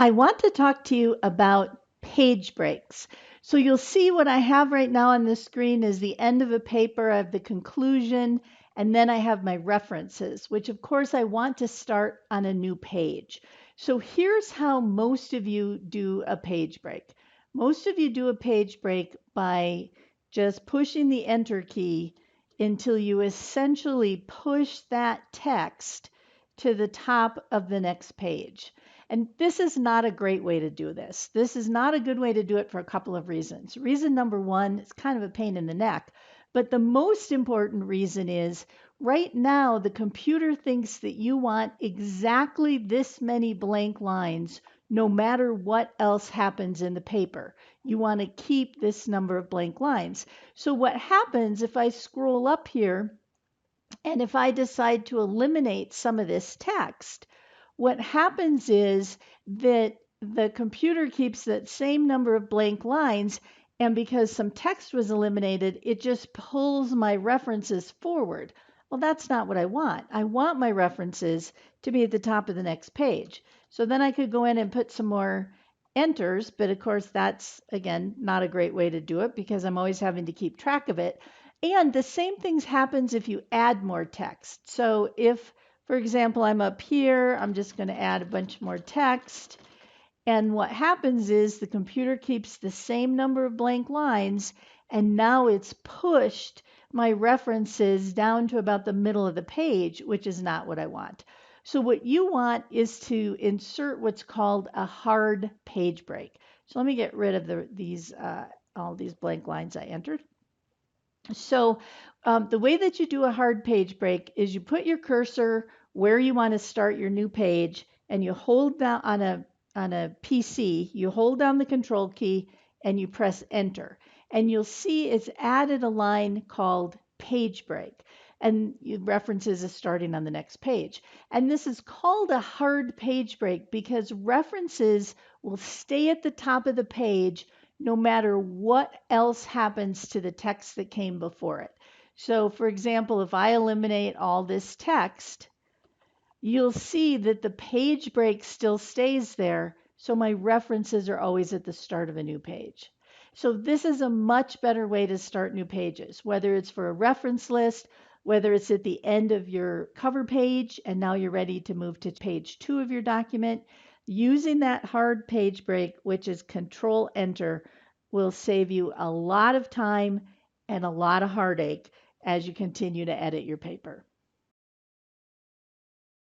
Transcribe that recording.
I want to talk to you about page breaks. So you'll see what I have right now on the screen is the end of a paper, I have the conclusion, and then I have my references, which of course I want to start on a new page. So here's how most of you do a page break. Most of you do a page break by just pushing the enter key until you essentially push that text to the top of the next page. And this is not a great way to do this. This is not a good way to do it for a couple of reasons. Reason number one, it's kind of a pain in the neck. But the most important reason is right now, the computer thinks that you want exactly this many blank lines, no matter what else happens in the paper. You want to keep this number of blank lines. So what happens if I scroll up here and if I decide to eliminate some of this text, what happens is that the computer keeps that same number of blank lines, and because some text was eliminated, it just pulls my references forward. Well, that's not what I want. I want my references to be at the top of the next page. So then I could go in and put some more enters, but of course that's, again, not a great way to do it because I'm always having to keep track of it. And the same things happens if you add more text. So if, for example, I'm up here, I'm just going to add a bunch more text. And what happens is the computer keeps the same number of blank lines, and now it's pushed my references down to about the middle of the page, which is not what I want. So what you want is to insert what's called a hard page break. So let me get rid of all these blank lines I entered. So the way that you do a hard page break is you put your cursor where you want to start your new page, and you hold down on a PC, you hold down the control key and you press enter. And you'll see it's added a line called page break. And references is starting on the next page. And this is called a hard page break because references will stay at the top of the page no matter what else happens to the text that came before it. So, for example, if I eliminate all this text, you'll see that the page break still stays there. So my references are always at the start of a new page. So this is a much better way to start new pages, whether it's for a reference list, whether it's at the end of your cover page, and now you're ready to move to page 2 of your document. Using that hard page break, which is Control Enter, will save you a lot of time and a lot of heartache as you continue to edit your paper.